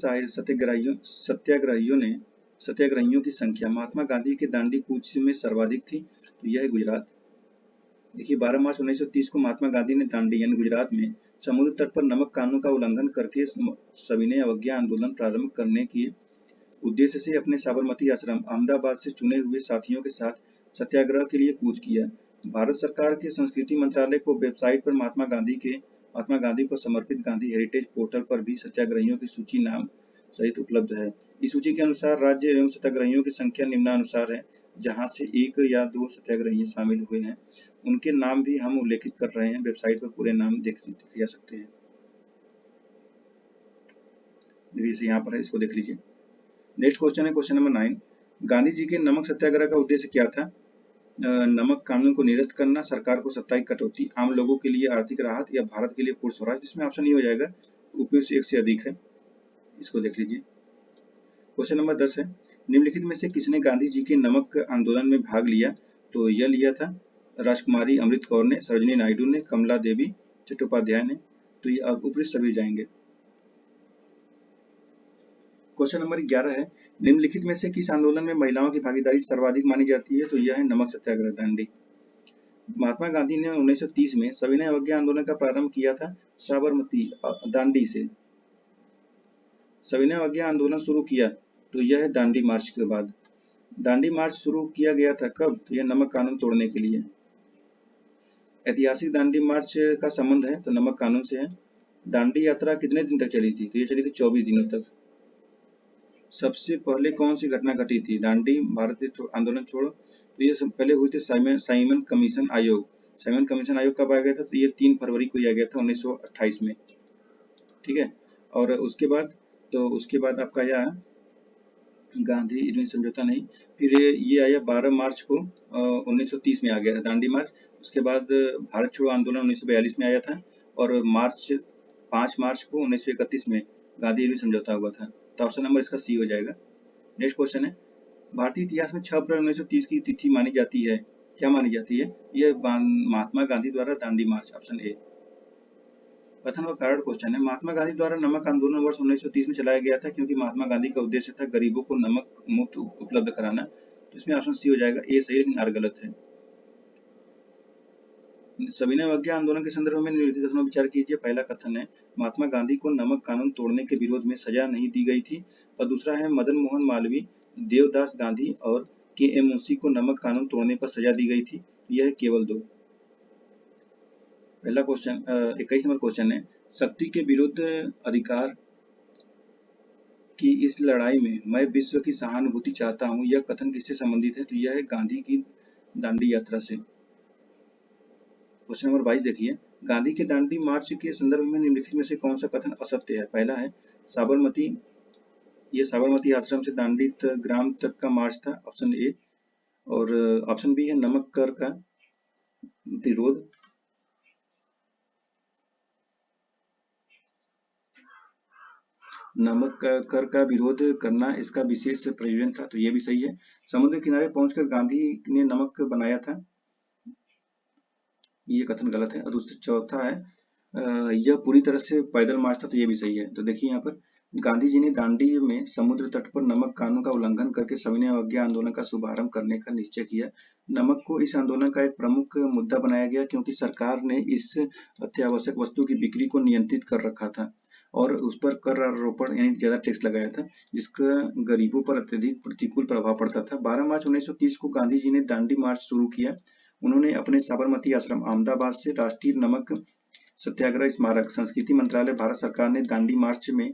सत्याग्रहियों की संख्या महात्मा गांधी के दांडी कूच में सर्वाधिक थी? तो यह है गुजरात। देखिए, 12 मार्च 1930 को महात्मा गांधी ने दांडी यानी गुजरात में समुद्र तट पर नमक कानून का उल्लंघन करके सविनय अवज्ञा आंदोलन प्रारंभ करने के उद्देश्य से अपने साबरमती आश्रम अहमदाबाद से चुने हुए साथियों के साथ सत्याग्रह के लिए कूच किया। भारत सरकार के संस्कृति मंत्रालय को वेबसाइट पर महात्मा गांधी को समर्पित गांधी हेरिटेज पोर्टल पर भी सत्याग्रहियों की सूची नाम सहित उपलब्ध है। इस सूची के अनुसार राज्य एवं सत्याग्रहियों की संख्या निम्नानुसार है। जहां से 1 या 2 सत्याग्रही शामिल हुए हैं उनके नाम भी हम उल्लेखित कर रहे हैं। वेबसाइट पर पूरे नाम देखे जा सकते हैं। यहाँ पर है, इसको देख लीजिए। नेक्स्ट क्वेश्चन है क्वेश्चन नंबर 9। गांधी जी के नमक सत्याग्रह का उद्देश्य क्या था? नमक कानून को निरस्त करना, सरकार को सत्ता की कटौती, आम लोगों के लिए आर्थिक राहत या भारत के लिए पूर्ण स्वराज। इसमें ऑप्शन ये हो जाएगा, उपयुक्त से एक से अधिक है। इसको देख लीजिए। क्वेश्चन नंबर 10 है, निम्नलिखित में से किसने गांधी जी के नमक आंदोलन में भाग लिया? तो यह लिया था राजकुमारी अमृत कौर ने, सरोजिनी नायडू ने, कमला देवी चट्टोपाध्याय ने। तो ये ऊपरी सभी जाएंगे। क्वेश्चन नंबर 11 है, निम्नलिखित में से किस आंदोलन में महिलाओं की भागीदारी सर्वाधिक मानी जाती है? तो यह है नमक सत्याग्रह दांडी। महात्मा गांधी ने 1930 में सविनय अवज्ञा आंदोलन का प्रारंभ किया था साबरमती दांडी से। सविनय अवज्ञा आंदोलन शुरू किया तो यह है दांडी मार्च के बाद। दांडी मार्च शुरू किया गया था कब? तो यह नमक कानून तोड़ने के लिए। ऐतिहासिक दांडी मार्च का संबंध है तो नमक कानून से है। दांडी यात्रा कितने दिन तक चली थी? तो ये चली थी 24 दिनों तक। सबसे पहले कौन सी घटना घटी थी? दांडी भारतीय आंदोलन छोड़ो। तो ये पहले हुई थी साइमन कमीशन आयोग। साइमन कमीशन आयोग कब आया गया था? तो ये 3 फरवरी को आया गया था 1928 में। ठीक है। और उसके बाद तो उसके बाद आपका आया गांधी इरविन समझौता नहीं, फिर ये आया 12 मार्च को 1930 में आ गया था दांडी मार्च। उसके बाद भारत छोड़ो आंदोलन 1942 में आया था, और 5 मार्च को 1931 में गांधी इरविन समझौता हुआ था। तो ऑप्शन नंबर इसका सी हो जाएगा। नेक्स्ट क्वेश्चन है, भारतीय इतिहास में 6 अप्रैल 1930 की तिथि मानी जाती है, क्या मानी जाती है? यह महात्मा गांधी द्वारा दांडी मार्च, ऑप्शन ए। कथन और कारण क्वेश्चन है, महात्मा गांधी द्वारा नमक आंदोलन वर्ष 1930 में चलाया गया था क्योंकि महात्मा गांधी का उद्देश्य था गरीबों को नमक मुफ्त उपलब्ध कराना। तो इसमें ऑप्शन सी हो जाएगा, ए सही लेकिन आर गलत है। सविनय अवज्ञा आंदोलन के संदर्भ में निम्नलिखित कथनों पर विचार कीजिए। पहला कथन है, महात्मा गांधी को नमक कानून तोड़ने के विरोध में सजा नहीं दी गई थी, और दूसरा है मदन मोहन मालवीय, देवदास गांधी और के एम मुंशी को नमक कानून तोड़ने पर सजा दी गई थी। यह केवल दो। पहला क्वेश्चन 21 नंबर क्वेश्चन है, शक्ति के विरुद्ध अधिकार की इस लड़ाई में मैं विश्व की सहानुभूति चाहता हूं, यह कथन किससे संबंधित है? तो यह है गांधी की दांडी यात्रा से। क्वेश्चन नंबर 22 देखिए, गांधी के दांडी मार्च के संदर्भ में निम्नलिखित में से कौन सा कथन असत्य है? पहला है साबरमती, ये साबरमती आश्रम से दांडी ग्राम तक का मार्च था, ऑप्शन ए। और ऑप्शन बी है नमक कर का विरोध, नमक कर का विरोध करना इसका विशेष प्रयोजन था, तो ये भी सही है। समुद्र किनारे पहुंचकर गांधी ने नमक बनाया था, ये कथन गलत है। और दूसरा चौथा है यह पूरी तरह से पैदल मार्च था, तो ये भी सही है। तो देखिए यहाँ पर गांधी जी ने दांडी में समुद्र तट पर नमक कानून का उल्लंघन करके सविनय अवज्ञा आंदोलन का शुभारंभ करने का निश्चय किया। नमक को इस आंदोलन का एक प्रमुख मुद्दा बनाया गया क्योंकि सरकार ने इस अत्यावश्यक वस्तु की बिक्री को नियंत्रित कर रखा था और उस पर कर आरोपण यानी ज्यादा टैक्स लगाया था, जिसका गरीबों पर अत्यधिक प्रतिकूल प्रभाव पड़ता था। 12 मार्च 1930 को गांधी जी ने दांडी मार्च शुरू किया। उन्होंने अपने साबरमती आश्रम अहमदाबाद से राष्ट्रीय नमक सत्याग्रह स्मारक, संस्कृति मंत्रालय, भारत सरकार ने दांडी मार्च में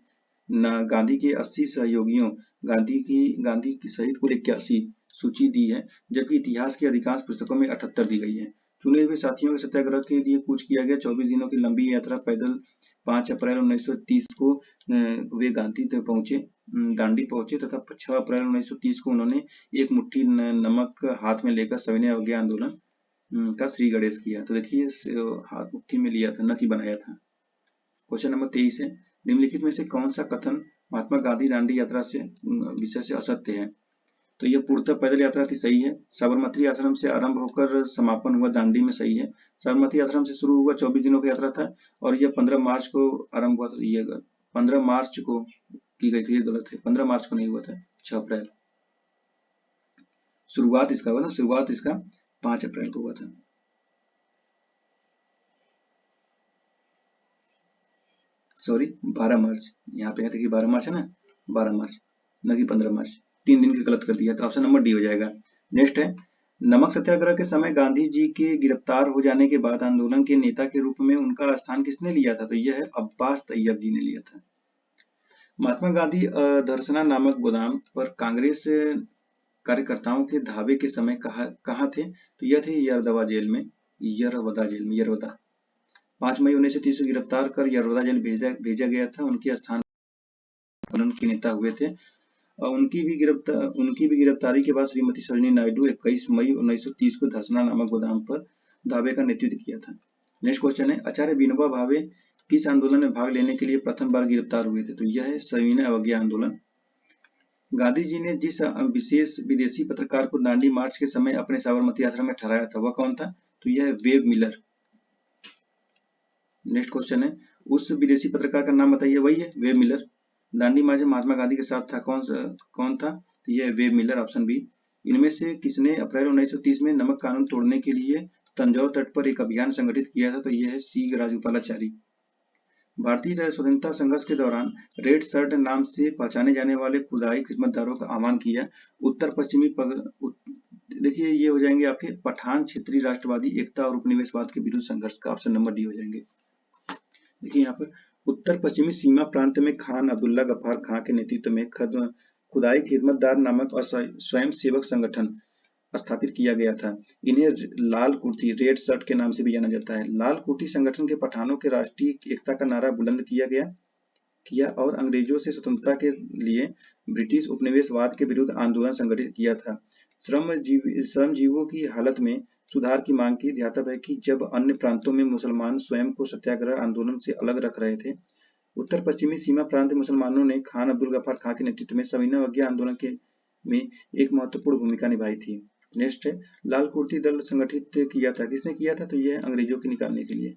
गांधी के 80 सहयोगियों गांधी की सहित कुल 81 सूची दी है, जबकि इतिहास की अधिकांश पुस्तकों में 78 दी गई है। चुने हुए साथियों के सत्याग्रह के लिए कूच किया गया। 24 दिनों की लंबी यात्रा पैदल 5 अप्रैल 1930 को वे गांधी तक पहुंचे, दांडी पहुंचे तथा 6 अप्रैल 1930 को उन्होंने एक मुट्ठी नमक हाथ में लेकर सविनय अवज्ञा आंदोलन का श्री गणेश किया। तो देखिए हाथ मुट्ठी में लिया था, न कि बनाया था। क्वेश्चन नंबर 23 है, निम्नलिखित में से कौन सा कथन महात्मा गांधी दांडी यात्रा से विषय से असत्य है? तो यह पूर्णतः पैदल यात्रा थी, सही है। साबरमती आश्रम से आरंभ होकर समापन हुआ दांडी में, सही है। साबरमती आश्रम से शुरू हुआ 24 दिनों की यात्रा था और यह 15 मार्च को आरंभ हुआ था, ये 15 मार्च को की गई थी, ये गलत है। 15 मार्च को नहीं हुआ था, 6 अप्रैल शुरुआत इसका हुआ ना, शुरुआत इसका 5 अप्रैल को हुआ था। सॉरी 12 मार्च, यहाँ पे देखिए 12 मार्च है ना, 12 मार्च न कि 15 मार्च, 3 दिन की गलत कर दिया। तो ऑप्शन नंबर डी हो जाएगा। नेक्स्ट है, नमक सत्याग्रह के समय गांधी जी के गिरफ्तार हो जाने के बाद आंदोलन के नेता के रूप में उनका स्थान किसने लिया था? तो यह है अब्बास तैयब जी ने लिया था। महात्मा गांधी दर्शना नामक गोदाम पर कांग्रेस कार्यकर्ताओं के धावे के समय कहाँ थे? तो यह थे यरदवा जेल में, यरवदा जेल में, यरवदा। 5 मई 1930 को गिरफ्तार कर यरवदा जेल भेजा गया था। उनके स्थान आंदोलन के नेता हुए थे। उनकी भी गिरफ्तारी के बाद श्रीमती सरोजिनी नायडू 21 मई 1930 को धरसना नामक गोदाम पर धावे का नेतृत्व किया था। नेक्स्ट क्वेश्चन है, आचार्य विनोबा भावे किस आंदोलन में भाग लेने के लिए प्रथम बार गिरफ्तार हुए थे? तो यह है सविनय अवज्ञा आंदोलन। गांधी जी ने जिस विशेष विदेशी पत्रकार को दांडी मार्च के समय अपने साबरमती आश्रम में ठहराया था वह कौन था? तो यह है वेब मिलर। नेक्स्ट क्वेश्चन है, उस विदेशी पत्रकार का नाम बताइए। वही है वेब मिलर। दांडी मार्च में महात्मा गांधी के साथ था, कौन था? तो यह वेब मिलर, ऑप्शन बी। इनमें से किसने अप्रैल 1930 में नमक कानून तोड़ने के लिए तंजौर तट पर एक अभियान संगठित किया था? तो यह है सी राजगोपालाचारी। भारतीय स्वतंत्रता संघर्ष के दौरान रेड शर्ट नाम से पहचाने जाने वाले खुदाई खिदमतदारों का आह्वान किया। उत्तर पश्चिमी देखिए ये हो जाएंगे आपके पठान क्षेत्रीय राष्ट्रवादी एकता और उपनिवेशवाद के विरुद्ध संघर्ष का, ऑप्शन नंबर डी हो जाएंगे। देखिए यहाँ पर उत्तर पश्चिमी सीमा प्रांत में खान अब्दुल्ला गफ्फार खां के नेतृत्व में खुदाई खिदमतदार नामक स्वयं सेवक संगठन स्थापित किया गया था। इन्हें लाल कुर्ती, रेड शर्ट के नाम से भी जाना जाता है। लाल कुर्ती संगठन के पठानों के राष्ट्रीय एकता का नारा बुलंद किया गया। किया और अंग्रेजों से स्वतंत्रता के लिए ब्रिटिश उपनिवेशवाद के विरुद्ध आंदोलन संगठित किया था। श्रमजीवियों की हालत में सुधार की मांग की। ध्यातव्य है कि जब अन्य प्रांतों में मुसलमान स्वयं को सत्याग्रह आंदोलन से अलग रख रहे थे, उत्तर पश्चिमी सीमा प्रांत मुसलमानों ने खान अब्दुल गफ्फार खान के नेतृत्व में सविनय अवज्ञा आंदोलन में एक महत्वपूर्ण भूमिका निभाई थी। नेक्स्ट है, लाल कुर्ती दल संगठित किया था। किसने किया था? तो यह अंग्रेजों के निकालने के लिए।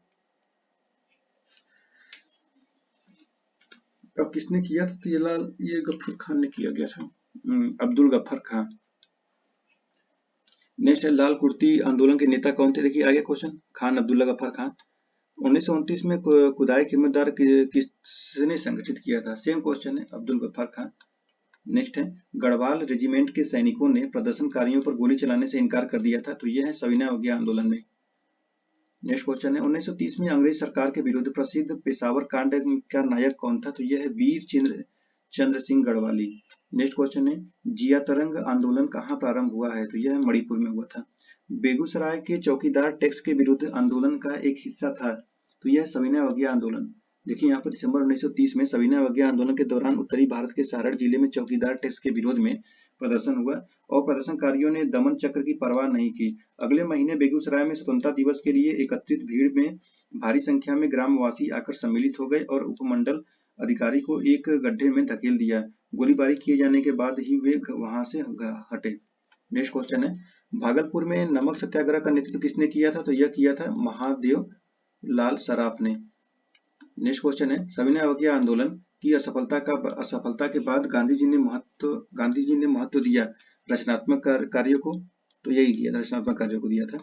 अब किसने किया था? तो ये गफ्फार खान ने किया गया था, अब्दुल गफ्फार खान। नेक्स्ट है, लाल कुर्ती आंदोलन के नेता कौन थे? देखिए आगे क्वेश्चन, खान अब्दुल्ला गफ्फार खान। 1929 में खुदाई खिदमतगार किसने संगठित किया था? सेम क्वेश्चन है, अब्दुल गफ्फार खान। नेक्स्ट है, गढ़वाल रेजिमेंट के सैनिकों ने प्रदर्शनकारियों पर गोली चलाने से इनकार कर दिया था। तो यह है सविनय अवज्ञा आंदोलन में। नेक्स्ट क्वेश्चन है, 1930 में अंग्रेज सरकार के विरुद्ध प्रसिद्ध पेशावर कांड का नायक कौन था? तो यह है वीर चंद्र सिंह गढ़वाली। नेक्स्ट क्वेश्चन है, जिया तरंग आंदोलन कहाँ प्रारंभ हुआ है? तो यह मणिपुर में हुआ था। बेगूसराय के चौकीदार टैक्स के विरुद्ध आंदोलन का एक हिस्सा था। तो यह सविनय अवज्ञा आंदोलन। देखिए यहाँ पर दिसंबर 1930 में सविनय अवज्ञा आंदोलन के दौरान उत्तरी भारत के सारण जिले में चौकीदार टैक्स के विरोध में प्रदर्शन हुआ और प्रदर्शनकारियों ने दमन चक्र की परवाह नहीं की। अगले महीने बेगूसराय में स्वतंत्रता दिवस के लिए एकत्रित भीड़ में भारी संख्या में ग्रामवासी आकर सम्मिलित हो गए और उपमंडल अधिकारी को एक गड्ढे में धकेल दिया। गोलीबारी किए जाने के बाद ही वे वहां से हटे। नेक्स्ट क्वेश्चन है, भागलपुर में नमक सत्याग्रह का नेतृत्व किसने किया था? तो यह किया था महादेव लाल सराफ ने। नेक्स्ट क्वेश्चन है, सविनय अवज्ञा आंदोलन की असफलता के बाद गांधी जी ने महत्व दिया रचनात्मक कार्यों को। तो यही किया, रचनात्मक कार्यों को दिया था।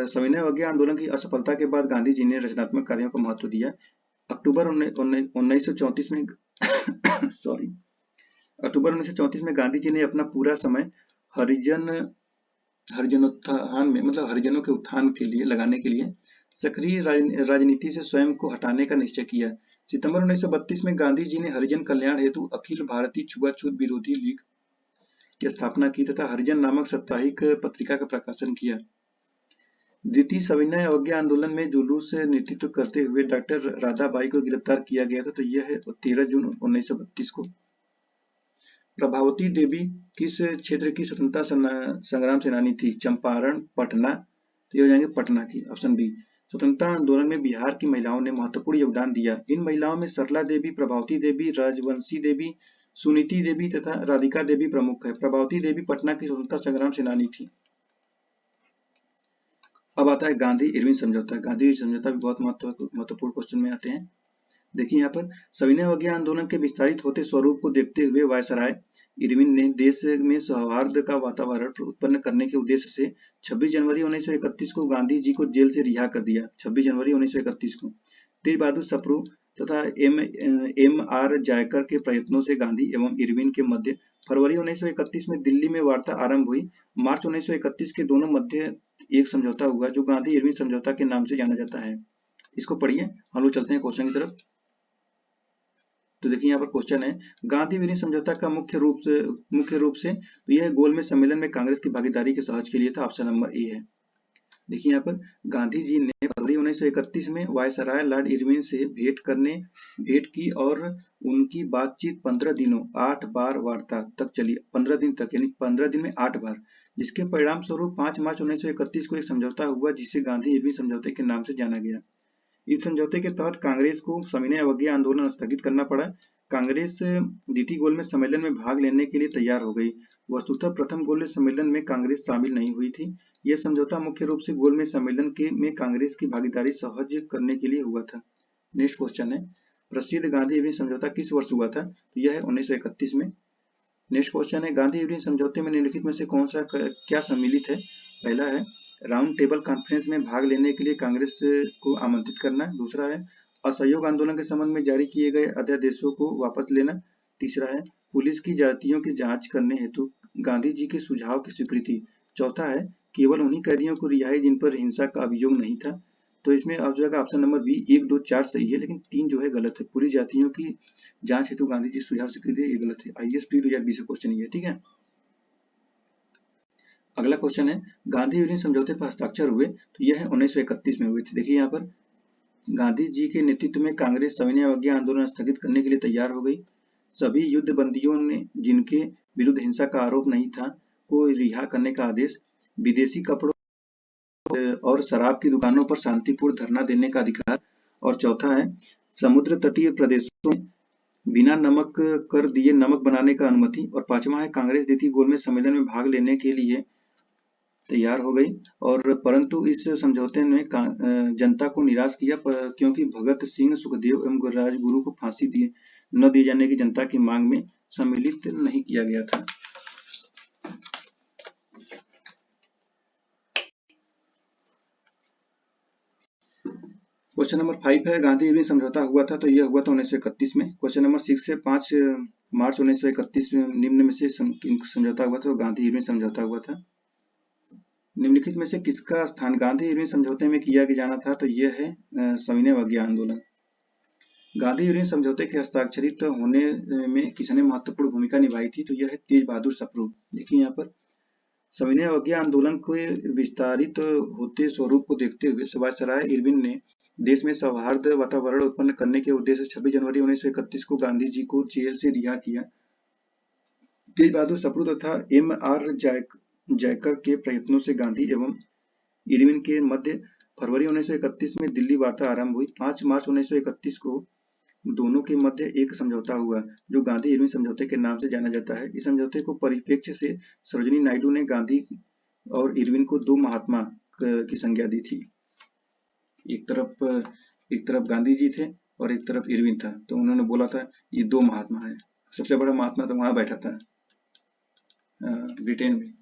सविनय अवज्ञा आंदोलन की असफलता के बाद गांधी जी ने रचनात्मक कार्यों को महत्व दिया। अक्टूबर 1934 में सॉरी अक्टूबर 1934 में गांधी जी ने अपना पूरा समय हरिजनोत्थान में, मतलब हरिजनों के उत्थान के लिए लगाने के लिए सक्रिय राजनीति से स्वयं को हटाने का निश्चय किया। सितंबर 1932 में गांधी जी ने हरिजन कल्याण हेतु अखिल भारतीय छुआछूत विरोधी लीग की स्थापना की तथा हरिजन नामक साप्ताहिक पत्रिका का प्रकाशन किया। द्वितीय सविनय अवज्ञा आंदोलन में जुलूस से नेतृत्व करते हुए डॉक्टर राधाबाई को गिरफ्तार किया गया था। तो यह है 13 जून 1932 को। प्रभावती देवी किस क्षेत्र की स्वतंत्रता संग्राम सेनानी थी? चंपारण, पटना। तो ये हो जाएंगे पटना की, ऑप्शन बी। स्वतंत्रता आंदोलन में बिहार की महिलाओं ने महत्वपूर्ण योगदान दिया। इन महिलाओं में सरला देवी, प्रभावती देवी, राजवंशी देवी, सुनीति देवी तथा राधिका देवी प्रमुख है। प्रभावती देवी पटना की स्वतंत्रता संग्राम सेनानी थी। अब आता है गांधी इरविन समझौता। गांधी इरविन समझौता भी बहुत महत्वपूर्ण क्वेश्चन में आते हैं। देखिए यहाँ पर सविनय अवज्ञा आंदोलन के विस्तारित होते स्वरूप को देखते हुए वायसराय इरविन ने देश में सौहार्द का वातावरण उत्पन्न करने के उद्देश्य से 26 जनवरी 1931 को गांधी जी को जेल से रिहा कर दिया। 26 जनवरी 1931 को तेज बहादुर सप्रू तथा एम आर जायकर के प्रयत्नों से गांधी एवं इरविन के मध्य फरवरी 1931 में दिल्ली में वार्ता आरंभ हुई। मार्च 1931 के दोनों मध्य एक समझौता हुआ जो गांधी इरविन समझौता के नाम से जाना जाता है। इसको पढ़िए। हम लोग चलते हैं क्वेश्चन की तरफ। तो देखिए यहाँ पर क्वेश्चन है, गांधी इरविन समझौता का मुख्य रूप से तो यह गोलमेज सम्मेलन में कांग्रेस की भागीदारी के सहज के लिए था। ऑप्शन नंबर ए है। देखिए यहाँ पर गांधी जी ने फरवरी 1931 में वायसराय लॉर्ड इरविन से भेंट की और उनकी बातचीत 15 दिनों 8 बार वार्ता तक चली। 15 दिन तक, यानी 15 दिन में 8 बार, जिसके परिणाम स्वरूप 5 मार्च 1931 को एक समझौता हुआ जिसे गांधी इरविन समझौते के नाम से जाना गया। इस समझौते के तहत कांग्रेस को सविनय अवज्ञा आंदोलन स्थगित करना पड़ा। कांग्रेस द्वितीय गोलमेज सम्मेलन में भाग लेने के लिए तैयार हो गई। वस्तुतः प्रथम गोलमेज सम्मेलन में कांग्रेस शामिल नहीं हुई थी। यह समझौता मुख्य रूप से गोलमेज सम्मेलन में कांग्रेस की भागीदारी सहज करने के लिए हुआ था। नेक्स्ट क्वेश्चन है, प्रसिद्ध गांधी इरविन समझौता किस वर्ष हुआ था? तो यह है 1931 में। नेक्स्ट क्वेश्चन है, गांधी इरविन समझौते में निम्नलिखित में से कौन सा क्या सम्मिलित है? पहला है राउंड टेबल कॉन्फ्रेंस में भाग लेने के लिए कांग्रेस को आमंत्रित करना। दूसरा है असहयोग आंदोलन के संबंध में जारी किए गए अध्यादेशों को वापस लेना। तीसरा है पुलिस की जातियों की जांच करने हेतु गांधी जी के सुझाव की स्वीकृति। चौथा है केवल उन्हीं कैदियों को रिहाई जिन पर हिंसा का अभियोग नहीं था। तो इसमें आ जाएगा ऑप्शन नंबर बी, 1, 2, 4 सही है, लेकिन 3 जो है गलत है। पुलिस जातियों की जांच हेतु गांधी जी सुझाव स्वीकृति, ये गलत है। IAS प्री 2020 का क्वेश्चन ये है, ठीक है। अगला क्वेश्चन है, गांधी इरविन समझौते पर हस्ताक्षर हुए? तो यह है 1931 में हुए थे। देखिए यहाँ पर गांधी जी के नेतृत्व में कांग्रेस सविनय अवज्ञा आंदोलन स्थगित करने के लिए तैयार हो गई। सभी युद्ध बंदियों ने जिनके विरुद्ध हिंसा का आरोप नहीं था को रिहा करने का आदेश। विदेशी कपड़ों और शराब की दुकानों पर शांतिपूर्ण धरना देने का अधिकार। और चौथा है समुद्र तटीय प्रदेशों में बिना नमक कर दिए नमक बनाने का अनुमति। और पांचवा है कांग्रेस द्वितीय गोलमेज सम्मेलन में भाग लेने के लिए तैयार हो गई। और परंतु इस समझौते ने जनता को निराश किया क्योंकि भगत सिंह, सुखदेव एवं राजगुरु को फांसी न दिए जाने की जनता की मांग में सम्मिलित नहीं किया गया था। क्वेश्चन नंबर 5 है गांधी इरविन समझौता हुआ था तो यह हुआ था 1931 में। क्वेश्चन नंबर 6 से 5 मार्च 1931 में निम्न में से समझौता हुआ था तो गांधी इरविन समझौता हुआ था। निम्नलिखित में से किसका स्थान गांधी इरविन समझौते में किया जाना था तो यह है सविनय अवज्ञा आंदोलन। गांधी इरविन समझौते के हस्ताक्षरित होने में किसने महत्वपूर्ण भूमिका निभाई थी तो यह है तेज बहादुर सप्रू। देखिए यहाँ पर सविनय अवज्ञा आंदोलन के विस्तारित होते स्वरूप को देखते हुए वायसराय इरविन ने देश में सौहार्द वातावरण उत्पन्न करने के उद्देश्य 26 जनवरी 1931 को गांधी जी को जेल से रिहा किया। तेज बहादुर सप्रू तथा M.R. जयकर के प्रयत्नों से गांधी एवं इरविन के मध्य फरवरी 1931 में दिल्ली वार्ता आरंभ हुई। 5 मार्च 1931 को दोनों के मध्य एक समझौता हुआ जो गांधी इरविन समझौते के नाम से जाना जाता है। इस समझौते को परिप्रेक्ष्य से सरोजिनी नायडू ने गांधी और इरविन को दो महात्मा की संज्ञा दी थी। एक तरफ गांधी जी थे और एक तरफ इरविन था, तो उन्होंने बोला था ये दो महात्मा है। सबसे बड़ा महात्मा तो वहां बैठा था ब्रिटेन में।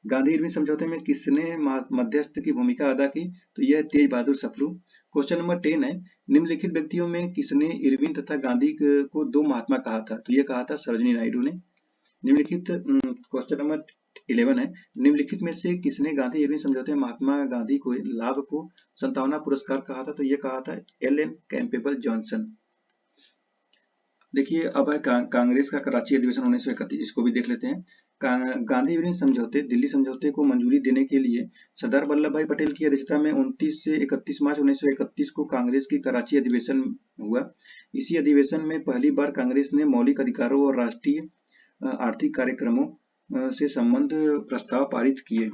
गांधी इरविन समझौते में किसने मध्यस्थ की भूमिका अदा की तो यह तेज बहादुर सप्रू। क्वेश्चन नंबर 10 है निम्नलिखित व्यक्तियों में किसने इरविन तथा गांधी को दो महात्मा कहा था तो यह कहा था सरोजिनी नायडू ने। निम्नलिखित क्वेश्चन नंबर 11 है निम्नलिखित में से किसने गांधी इरविन समझौते में महात्मा गांधी को लाभ को संतावना पुरस्कार कहा था तो यह कहा था L.N. Campbell Johnson. देखिए अब है कांग्रेस का कराची अधिवेशन 1931, इसको भी देख लेते हैं। गांधी इरविन समझौते दिल्ली समझौते को मंजूरी देने के लिए सरदार वल्लभ भाई पटेल की अध्यक्षता में 29 से 31 मार्च 1931 को कांग्रेस की कराची अधिवेशन हुआ। इसी अधिवेशन में पहली बार कांग्रेस ने मौलिक अधिकारों और राष्ट्रीय आर्थिक कार्यक्रमों से संबंध प्रस्ताव पारित किए।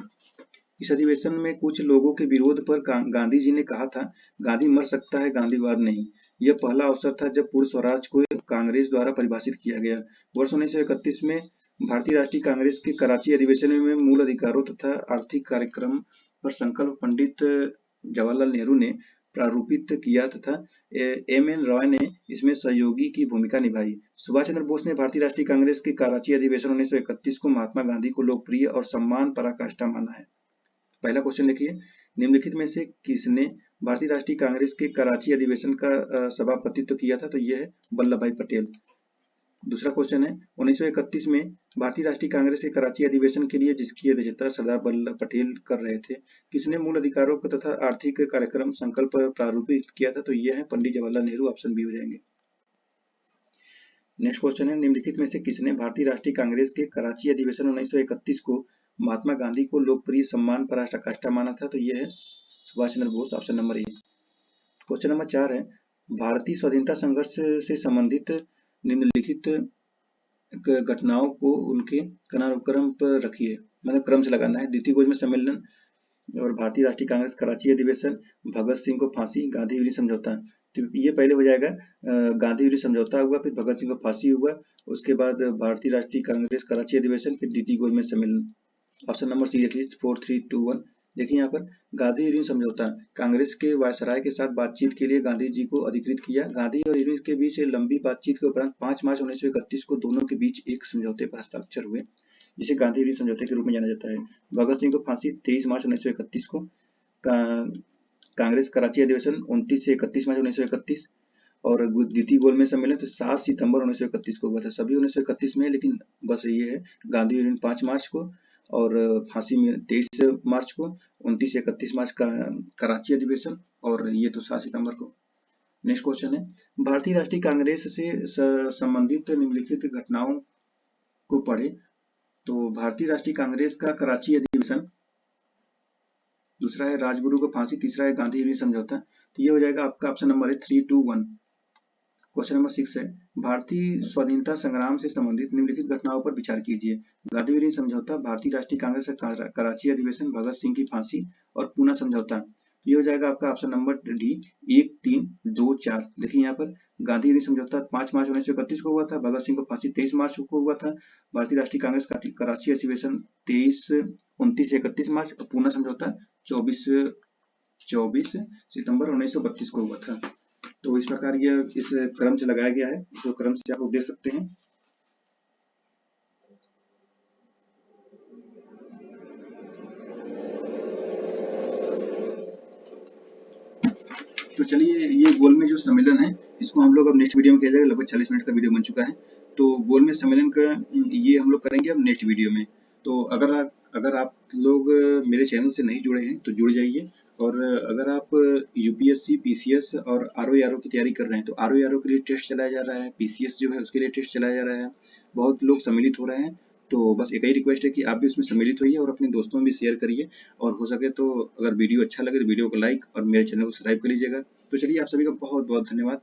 इस अधिवेशन में कुछ लोगों के विरोध पर गांधी जी ने कहा था गांधी मर सकता है, गांधीवाद नहीं। यह पहला अवसर था जब पूर्ण स्वराज को कांग्रेस द्वारा परिभाषित किया गया। वर्ष 1931 में भारतीय राष्ट्रीय कांग्रेस के कराची अधिवेशन में मूल अधिकारों तथा आर्थिक कार्यक्रम पर संकल्प पंडित जवाहरलाल नेहरू ने प्रारूपित किया तथा M.N. रॉय ने इसमें सहयोगी की भूमिका निभाई। सुभाष चंद्र बोस ने भारतीय राष्ट्रीय कांग्रेस के कराची अधिवेशन 1931 को महात्मा गांधी को लोकप्रिय और सम्मान पराकाष्ठा माना है। पहला क्वेश्चन देखिए निम्नलिखित में से किसने भारतीय राष्ट्रीय कांग्रेस के कराची अधिवेशन का सभापतित्व किया था तो यह है वल्लभ भाई पटेल। दूसरा क्वेश्चन है 1931 में भारतीय राष्ट्रीय कांग्रेस के कराची अधिवेशन के लिए जिसकी अध्यक्षता सरदार वल्लभ पटेल कर रहे थे किसने मूल अधिकारों को तथा आर्थिक कार्यक्रम संकल्प प्रारूपित किया था तो यह है पंडित जवाहरलाल नेहरू। ऑप्शन बी हो जाएंगे। नेक्स्ट क्वेश्चन है निम्नलिखित में से किसने भारतीय राष्ट्रीय कांग्रेस के कराची अधिवेशन 1931 को महात्मा गांधी को लोकप्रिय सम्मान पराकाष्ठा माना था तो यह है Subhash Chandra Bose. Option number A. Question number 4 है भारतीय स्वाधीनता संघर्ष से संबंधित निम्नलिखित घटनाओं को उनके क्रम पर रखिए, मतलब क्रम से लगाना है। द्वितीय गोलमेज सम्मेलन और भारतीय राष्ट्रीय कांग्रेस कराची अधिवेशन, भगत सिंह को फांसी, गांधी इरविन समझौता। तो ये पहले हो जाएगा गांधी इरविन समझौता हुआ, फिर भगत सिंह को फांसी हुआ, उसके बाद भारतीय राष्ट्रीय कांग्रेस कराची अधिवेशन, फिर द्वितीय गोलमेज सम्मेलन। ऑप्शन नंबर सी देख लीजिए 4, 3, 2, 1। देखिए यहाँ पर गांधी इरविन समझौता कांग्रेस के वायसराय के साथ बातचीत के लिए गांधी जी को अधिकृत किया। गांधी और इरविन के बीच लंबी बातचीत के उपरांत 5 मार्च 1931 को दोनों के बीच एक समझौते पर हस्ताक्षर हुए जिसे गांधी इरविन समझौते के रूप में जाना जाता है। भगत सिंह को फांसी 23 मार्च 1931 को, कांग्रेस कराची अधिवेशन 29 से 31 मार्च 1931 और द्वितीय गोलमेज सम्मेलन तो 7 सितंबर 1931 को हुआ था। सभी 1931 में है, लेकिन बस ये है गांधी इरविन 5 मार्च को और फांसी में 23 मार्च को, 29 से 31 मार्च का कराची अधिवेशन और ये तो 7 सितंबर को। नेक्स्ट क्वेश्चन है भारतीय राष्ट्रीय कांग्रेस से संबंधित निम्नलिखित घटनाओं को पढ़े। तो भारतीय राष्ट्रीय कांग्रेस का कराची अधिवेशन दूसरा है राजगुरु को फांसी, तीसरा है गांधी यूनियन समझौता। तो ये हो जाएगा आपका ऑप्शन नंबर है 3, 2, 1। क्वेश्चन नंबर 6 है भारतीय स्वाधीनता संग्राम से संबंधित निम्नलिखित घटनाओं पर विचार कीजिए। गांधी यूनियन समझौता, भारतीय राष्ट्रीय कांग्रेस का कराची अधिवेशन, भगत सिंह की फांसी और पूना समझौता। ये हो जाएगा आपका ऑप्शन नंबर डी 1, 3, 2, 4। देखिए यहाँ पर गांधी यूनियन समझौता 5 मार्च 1931 को हुआ था, भगत सिंह को फांसी 23 मार्च को हुआ था, भारतीय राष्ट्रीय कांग्रेस का कराची अधिवेशन 29 से 31 मार्च और पूना समझौता 24 सितंबर 1932 को हुआ था। तो इस प्रकार यह इस क्रम से लगाया गया है, इस क्रम से आप लोग देख सकते हैं। तो चलिए ये गोलमेज जो सम्मेलन है इसको हम लोग अब नेक्स्ट वीडियो में किया जाएगा। लगभग 40 मिनट का वीडियो बन चुका है। तो गोलमेज सम्मेलन का ये हम लोग करेंगे अब नेक्स्ट वीडियो में। तो अगर आप लोग मेरे चैनल से नहीं जुड़े हैं तो जुड़ जाइए, और अगर आप यूपीएससी, पीसीएस और आरओ की तैयारी कर रहे हैं तो आरओ के लिए टेस्ट चलाया जा रहा है, पीसीएस जो है उसके लिए टेस्ट चलाया जा रहा है, बहुत लोग सम्मिलित हो रहे हैं। तो बस एक ही रिक्वेस्ट है कि आप भी उसमें सम्मिलित होइए और अपने दोस्तों में भी शेयर करिए, और हो सके तो अगर वीडियो अच्छा लगे तो वीडियो को लाइक और मेरे चैनल को सब्सक्राइब कर लीजिएगा। तो चलिए आप सभी का बहुत बहुत धन्यवाद।